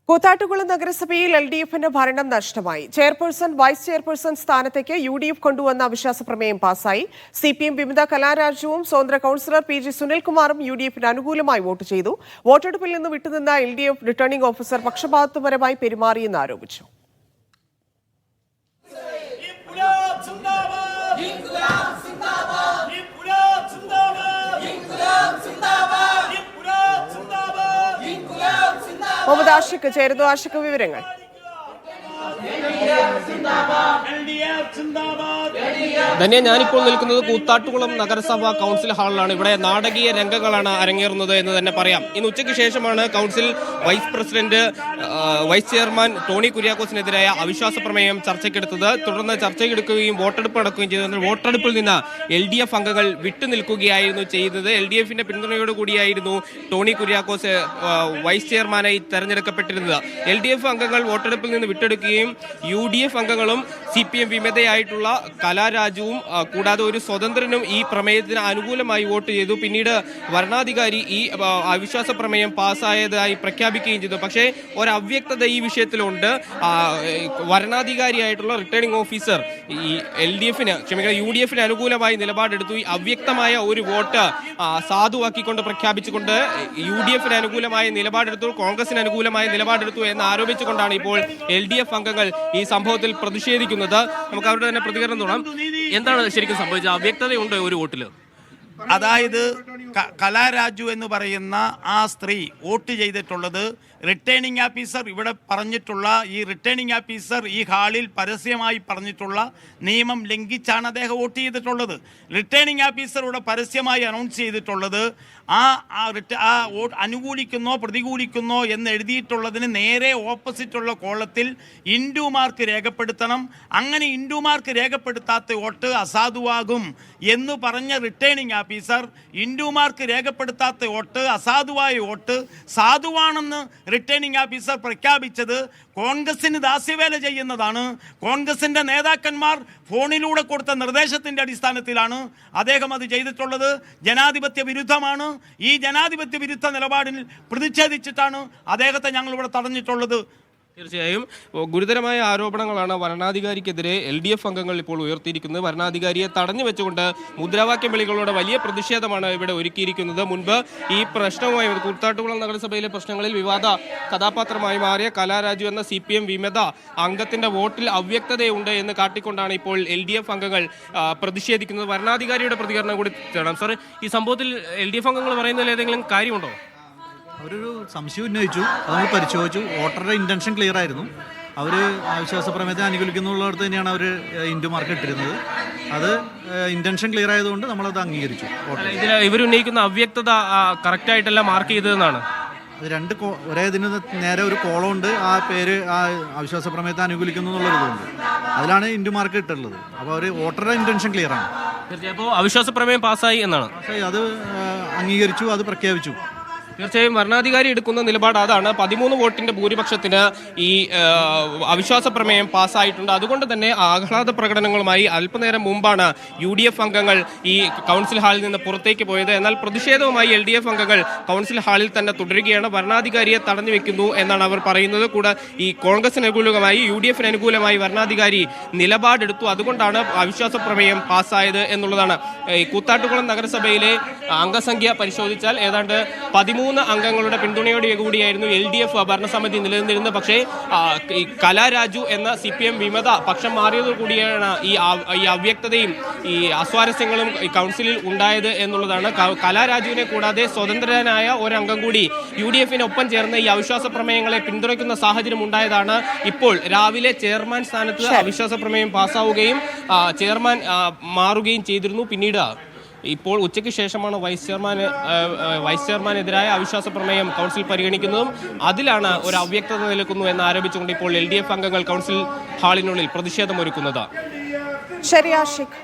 കൂത്താട്ടുകുളം നഗരസഭയിൽ LDFന്റെ ഭരണം നഷ്ടമായി. ചെയർപേഴ്സൺ, വൈസ് ചെയർപേഴ്സൺ സ്ഥാനത്തേക്ക് UDF കൊണ്ടുവന്ന അവിശ്വാസ പ്രമേയം പാസായി. CPM വിമത കലാരാജുവും സ്വതന്ത്ര കൌൺസിലർ PG സുനിൽകുമാറും UDFന് അനുകൂലമായി വോട്ട് ചെയ്തു. വോട്ടെടുപ്പിൽ നിന്ന് വിട്ടുനിന്ന LDF റിട്ടേണിംഗ് ഓഫീസർ പക്ഷപാതപരമായി പെരുമാറിയെന്ന് ആരോപിച്ചു. മുഹമ്മദ് ആഷിഖ് ചേരുന്നു. ആഷിഖ്, വിവരങ്ങൾ. ധന്യ, ഞാനിപ്പോൾ നിൽക്കുന്നത് കൂത്താട്ടുകുളം നഗരസഭ കൗൺസിൽ ഹാളിലാണ്. ഇവിടെ നാടകീയ രംഗങ്ങളാണ് അരങ്ങേറുന്നത് എന്ന് തന്നെ പറയാം. ഇന്ന് ഉച്ചയ്ക്ക് ശേഷമാണ് council vice president, vice chairman Tony കുര്യാക്കോസിനെതിരായ അവിശ്വാസ പ്രമേയം ചർച്ചയ്ക്കെടുത്തത്. തുടർന്ന് ചർച്ചയ്ക്കെടുക്കുകയും വോട്ടെടുപ്പ് നടക്കുകയും ചെയ്തത്. വോട്ടെടുപ്പിൽ നിന്ന് LDF അംഗങ്ങൾ വിട്ടുനിൽക്കുകയായിരുന്നു ചെയ്തത്. LDFന്റെ പിന്തുണയോടുകൂടിയായിരുന്നു ടോണി കുര്യാക്കോസ് വൈസ് ചെയർമാനായി തെരഞ്ഞെടുക്കപ്പെട്ടിരുന്നത്. LDF അംഗങ്ങൾ വോട്ടെടുപ്പിൽ നിന്ന് വിട്ടെടുക്കുകയും UDF അംഗങ്ങളും CPM വിമതയായിട്ടുള്ള കലാരാജുവും കൂടാതെ ഒരു സ്വതന്ത്രനും ഈ പ്രമേയത്തിന് അനുകൂലമായി വോട്ട് ചെയ്തു. പിന്നീട് വരണാധികാരി ഈ അവിശ്വാസ പ്രമേയം പാസ്സായതായി പ്രഖ്യാപിക്കുകയും ചെയ്തു. പക്ഷേ ഒരു അവ്യക്തത ഈ വിഷയത്തിലുണ്ട്. വരണാധികാരിയായിട്ടുള്ള റിട്ടേണിംഗ് ഓഫീസർ ഈ UDFന് അനുകൂലമായി നിലപാടെടുത്തു. ഈ അവ്യക്തമായ ഒരു വോട്ട് സാധുവാക്കിക്കൊണ്ട് പ്രഖ്യാപിച്ചുകൊണ്ട് UDFന് അനുകൂലമായ നിലപാടെടുത്തു, കോൺഗ്രസിന് അനുകൂലമായ നിലപാടെടുത്തു എന്ന് ആരോപിച്ചുകൊണ്ടാണ് ഇപ്പോൾ LDF അംഗങ്ങൾ ഈ സംഭവത്തിൽ പ്രതിഷേധിക്കുന്നത്. നമുക്ക് അവരുടെ തന്നെ പ്രതികരണം തുടങ്ങാം. എന്താണ് ശരിക്കും സംഭവിച്ചത്? അവ്യക്തതയുണ്ട് ഒരു വോട്ടില്. അതായത് കലാരാജു എന്ന് പറയുന്ന ആ സ്ത്രീ വോട്ട് ചെയ്തിട്ടുള്ളത് റിട്ടേണിംഗ് ഓഫീസർ ഇവിടെ പറഞ്ഞിട്ടുള്ള ഈ റിട്ടേണിംഗ് ഓഫീസർ ഈ ഹാളിൽ പരസ്യമായി പറഞ്ഞിട്ടുള്ള നിയമം ലംഘിച്ചാണ് അദ്ദേഹം വോട്ട് ചെയ്തിട്ടുള്ളത്. റിട്ടേണിംഗ് ഓഫീസർ ഇവിടെ പരസ്യമായി അനൗൺസ് ചെയ്തിട്ടുള്ളത് അനുകൂലിക്കുന്നോ പ്രതികൂലിക്കുന്നോ എന്ന് എഴുതിയിട്ടുള്ളതിന് നേരെ ഓപ്പോസിറ്റുള്ള കോളത്തിൽ ഇൻഡു മാർക്ക് രേഖപ്പെടുത്തണം. അങ്ങനെ ഇൻഡു മാർക്ക് രേഖപ്പെടുത്താത്ത വോട്ട് അസാധുവാകും എന്ന് പറഞ്ഞ റിട്ടേണിംഗ് ഓഫീസർ ഇൻഡു മാർക്ക് രേഖപ്പെടുത്താത്ത വോട്ട്, അസാധുവായ വോട്ട് സാധുവാണെന്ന് റിട്ടേണിംഗ് ഓഫീസർ പ്രഖ്യാപിച്ചത് കോൺഗ്രസിന് ദാസ്യവേല ചെയ്യുന്നതാണ്. കോൺഗ്രസിൻ്റെ നേതാക്കന്മാർ ഫോണിലൂടെ കൊടുത്ത നിർദ്ദേശത്തിൻ്റെ അടിസ്ഥാനത്തിലാണ് അദ്ദേഹം അത് ചെയ്തിട്ടുള്ളത്. ജനാധിപത്യ വിരുദ്ധമാണ്. ഈ ജനാധിപത്യ വിരുദ്ധ നിലപാടിൽ പ്രതിഷേധിച്ചിട്ടാണ് അദ്ദേഹത്തെ ഞങ്ങളിവിടെ തടഞ്ഞിട്ടുള്ളത്. തീർച്ചയായും ഗുരുതരമായ ആരോപണങ്ങളാണ് വരണാധികാരിക്കെതിരെ LDF അംഗങ്ങൾ ഇപ്പോൾ ഉയർത്തിയിരിക്കുന്നത്. വരണാധികാരിയെ തടഞ്ഞു വെച്ചുകൊണ്ട് മുദ്രാവാക്യം വിളികളോടെ വലിയ പ്രതിഷേധമാണ് ഇവിടെ ഒരുക്കിയിരിക്കുന്നത്. മുൻപ് ഈ പ്രശ്നവുമായി കൂത്താട്ടുകുളം നഗരസഭയിലെ പ്രശ്നങ്ങളിൽ വിവാദ കഥാപാത്രമായി മാറിയ കലാരാജു എന്ന CPM വിമത അംഗത്തിന്റെ വോട്ടിൽ അവ്യക്തതയുണ്ട് എന്ന് കാട്ടിക്കൊണ്ടാണ് ഇപ്പോൾ LDF അംഗങ്ങൾ പ്രതിഷേധിക്കുന്നത്. വരണാധികാരിയുടെ പ്രതികരണം കൂടി തേടാം. സാർ, ഈ സംഭവത്തിൽ LDF അംഗങ്ങൾ പറയുന്നതിൽ ഏതെങ്കിലും കാര്യമുണ്ടോ? അവരൊരു സംശയം ഉന്നയിച്ചു, അത് നമ്മൾ പരിശോധിച്ചു. വോട്ടറുടെ ഇന്റൻഷൻ ക്ലിയർ ആയിരുന്നു. അവർ അവിശ്വാസ പ്രമേയത്തെ അനുകൂലിക്കുന്നുള്ളിടത്ത് തന്നെയാണ് അവർ ഇൻഡു മാർക്ക് ഇട്ടിരുന്നത്. അത് ഇന്റൻഷൻ ക്ലിയർ ആയതുകൊണ്ട് നമ്മളത് അംഗീകരിച്ചു. ഇവരുന്നയിക്കുന്ന അവ്യക്തത കറക്റ്റായിട്ടല്ല മാർക്ക് ചെയ്തതെന്നാണ്. അത് ഒരേ ഇതിന് നേരെ ഒരു കോളമുണ്ട്, ആ പേര് ആ അവിശ്വാസ പ്രമേയത്തെ അനുകൂലിക്കുന്നു എന്നുള്ളൊരിതുണ്ട്. അതിലാണ് ഇൻഡു മാർക്ക് ഇട്ടുള്ളത്. അപ്പോൾ അവർ വോട്ടറുടെ ഇന്റൻഷൻ ക്ലിയർ ആണ്. അപ്പോൾ അവിശ്വാസ പ്രമേയം പാസ്സായി എന്നാണ്. അത് അംഗീകരിച്ചു, അത് പ്രഖ്യാപിച്ചു. തീർച്ചയായും വരണാധികാരി എടുക്കുന്ന നിലപാട് അതാണ്. 13 വോട്ടിന്റെ ഭൂരിപക്ഷത്തിന് ഈ അവിശ്വാസ പ്രമേയം പാസ്സായിട്ടുണ്ട്. അതുകൊണ്ട് തന്നെ ആഹ്ലാദ പ്രകടനങ്ങളുമായി അല്പനേരം മുമ്പാണ് UDF അംഗങ്ങൾ ഈ കൗൺസിൽ ഹാളിൽ നിന്ന് പുറത്തേക്ക് പോയത്. എന്നാൽ പ്രതിഷേധവുമായി LDF അംഗങ്ങൾ കൗൺസിൽ ഹാളിൽ തന്നെ തുടരുകയാണ്. വരണാധികാരിയെ തടഞ്ഞു വെക്കുന്നു എന്നാണ് അവർ പറയുന്നത്. കൂടാതെ ഈ കോൺഗ്രസിന് അനുകൂലമായി UDFന് അനുകൂലമായി വരണാധികാരി നിലപാടെടുത്തു. അതുകൊണ്ടാണ് അവിശ്വാസ പ്രമേയം പാസ്സായത് എന്നുള്ളതാണ്. ഈ കൂത്താട്ടുകുളം നഗരസഭയിലെ അംഗസംഖ്യ പരിശോധിച്ചാൽ ഏതാണ്ട് 13 അംഗങ്ങളുടെ പിന്തുണയോടെ കൂടിയായിരുന്നു LDF ഭരണസമിതി നിലനിന്നിരുന്നത്. പക്ഷേ ഈ കലാരാജു എന്ന CPM വിമത പക്ഷം മാറിയതോടുകൂടിയാണ് ഈ അവ്യക്തതയും ഈ അസ്വാരസ്യങ്ങളും ഈ കൗൺസിലിൽ ഉണ്ടായത് എന്നുള്ളതാണ്. കലാരാജുവിനെ കൂടാതെ സ്വതന്ത്രനായ ഒരംഗം കൂടി UDFനൊപ്പം ചേർന്ന് ഈ അവിശ്വാസ പ്രമേയങ്ങളെ പിന്തുണയ്ക്കുന്ന സാഹചര്യം ഉണ്ടായതാണ്. ഇപ്പോൾ രാവിലെ ചെയർമാൻ സ്ഥാനത്ത് അവിശ്വാസ പ്രമേയം പാസ്സാവുകയും ചെയർമാൻ മാറുകയും ചെയ്തിരുന്നു. പിന്നീട് ഇപ്പോൾ ഉച്ചയ്ക്ക് ശേഷമാണ് വൈസ് ചെയർമാനെതിരായ അവിശ്വാസ പ്രമേയം കൗൺസിൽ പരിഗണിക്കുന്നതും അതിലാണ് ഒരു അവ്യക്തത നിലനിൽക്കുന്നു എന്ന് ആരോപിച്ചുകൊണ്ട് ഇപ്പോൾ LDF അംഗങ്ങൾ കൗൺസിൽ ഹാളിനുള്ളിൽ പ്രതിഷേധമൊരുക്കുന്നത്. ശരി ആഷിഖ്.